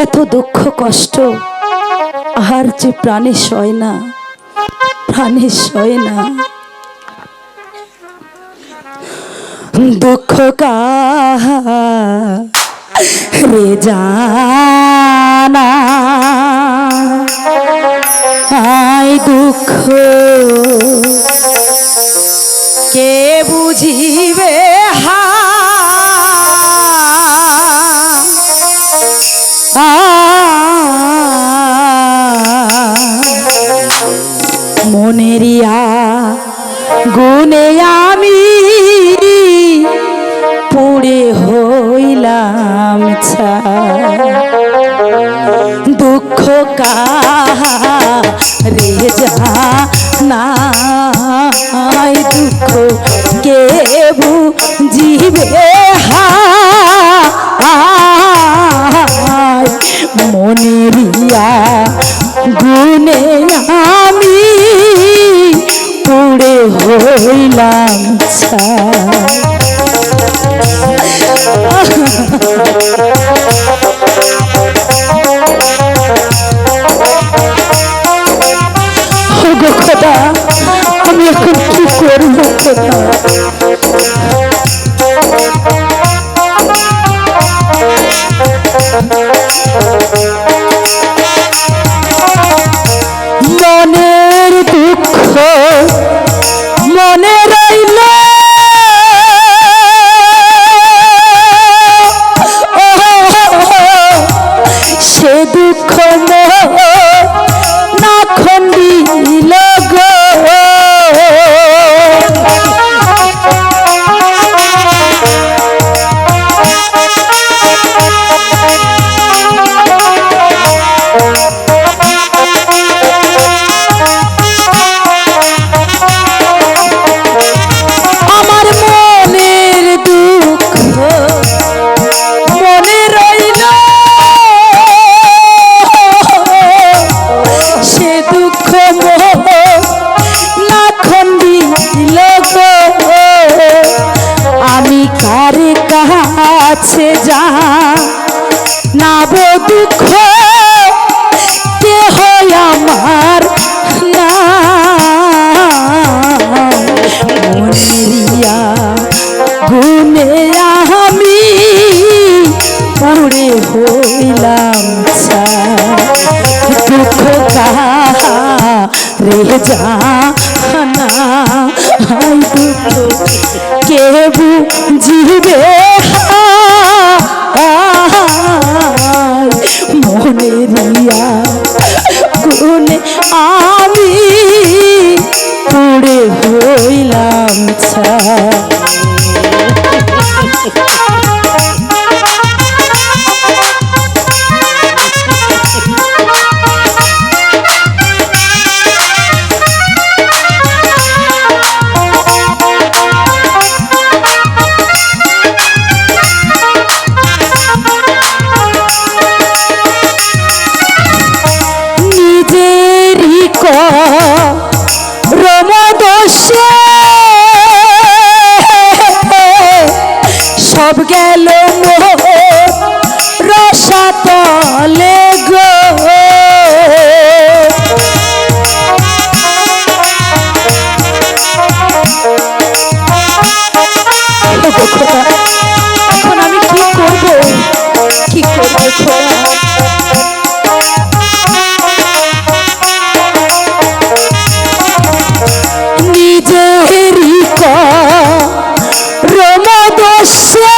এত দুঃখ কষ্ট আর যে প্রাণে সয় না, প্রাণে সয় না। দুঃখ কারে জানা, আই দুঃখ কে বুঝিবে হা, মনেরিয়া গুনে আমি পুড়ে হইলাম ছাই। দুঃখ কারে জানাই, দুঃখ কে বুঝিবে হায়, মনেরিয়া গুনে আমি পুড়ে হইলাম ছাই। ওগো খোদা, আমি এখন কি করব খোদা? মনের দুঃখ মনে রইল, সে দুঃখ না খন্ডিল গো। আমার মনের দুঃখ মনে রইল, সে দুঃখ না খন্ডিল গো। আমি কার কাছে যা নাবো দুঃখ, কেহ আমার না। মনেরিয়া গুনে আমি পুড়ে হইলাম ছাই। দুঃখ কারে জানা, দুঃখ কে বুঝিবে হায়, মনেরিয়া গুনে আমি পুড়ে হইলাম ছাই। নিজেরই রমদোষে সব গেল রসাতলে গো। এখন আমি কি করব, কি করব খোদা? নিজেরই রমদোষে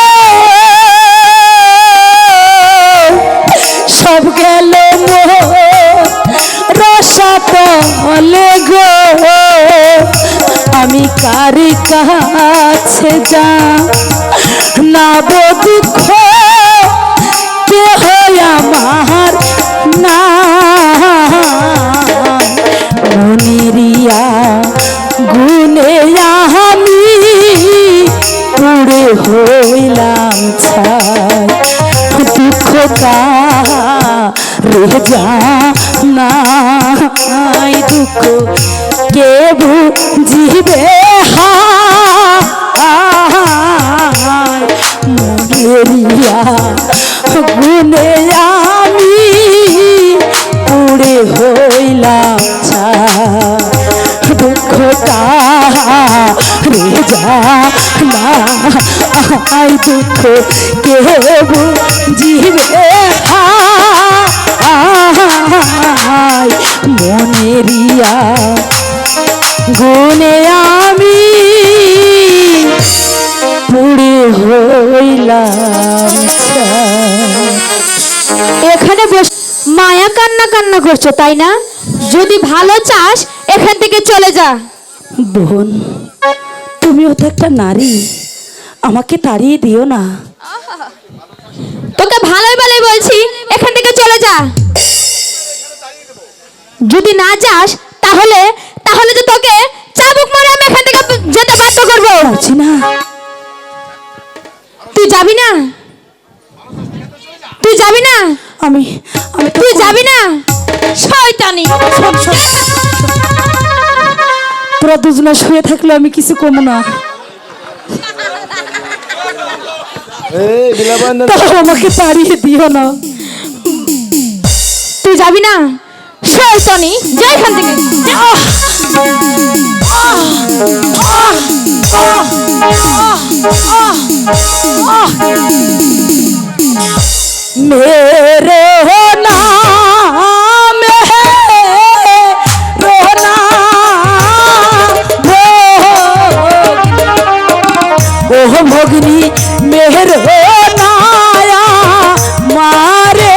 সব গেল রসাতলে গো। আমি কার কাছে যা নাবো দুঃখ, কেহ আমার না। মনেরিয়া গুনে আমি পুড়ে হইলাম ছাই। দুঃখ কারে জানাই, দুঃখ কে বুঝিবে হায়, মনেরিয়া গুনে আমি হইলাম দুঃখটা রে যা না আই দুঃখ কে বুঝিবে মনেরিয়া গুনে আমি পুড়ে হইলাম। এখানে বসে মায়া কান্না কান্না করছো তাই না? যদি ভালো চাস এখান থেকে চলে যা। বোন, তুমিও তো একটা নারী, আমাকে তাড়িয়ে দিও না। তোকে ভালোই ভালোই বলছি এখান থেকে চলে যা। যদি না যাস তাহলে তাহলে তো তোকে চাবুক মারে আমি এখান থেকে যেতে বাধ্য করবো। পারছি না। তুই যাবি না? তুই যাবি না? আমি আমি তুই যাবি না? শয়তানি! তোরা দুজনে শুয়ে থাকলে আমি কিছু কমো না। তাও আমাকে তাড়িয়ে দিও না। তুই যাবি না? শয়তানি! যা এখান থেকে। मेरे नाम ओह भोगनी मेहर हो नाया मारे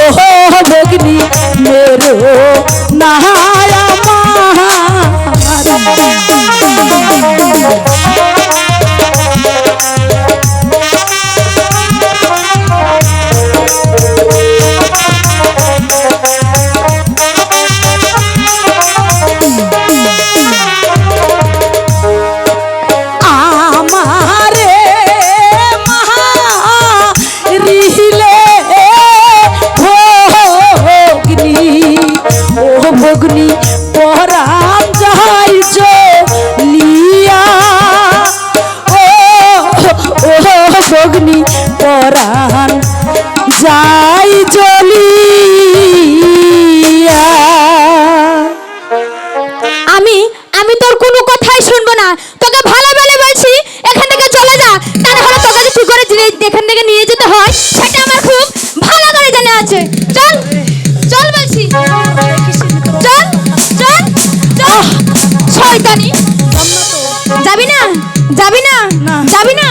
ओह भोगनी मेरे हो नहाया ভগ্নি পরাম যাই লিয়া ও ভগ্নি পরাম যাই জ্বলিয়া। আমি তোর কোনো কথাই শুনবো না। তোকে ভালো ভালো বলছি এখান থেকে চলে যা। তা না হলে তোকে যে কি করে এখান থেকে নিয়ে যেতে হয় সেটা আমার খুব ভালো করে জানা আছে। চল চল বলছি, চল চল চল। শয়তানি! যাবি না? যাবি না? যাবি না?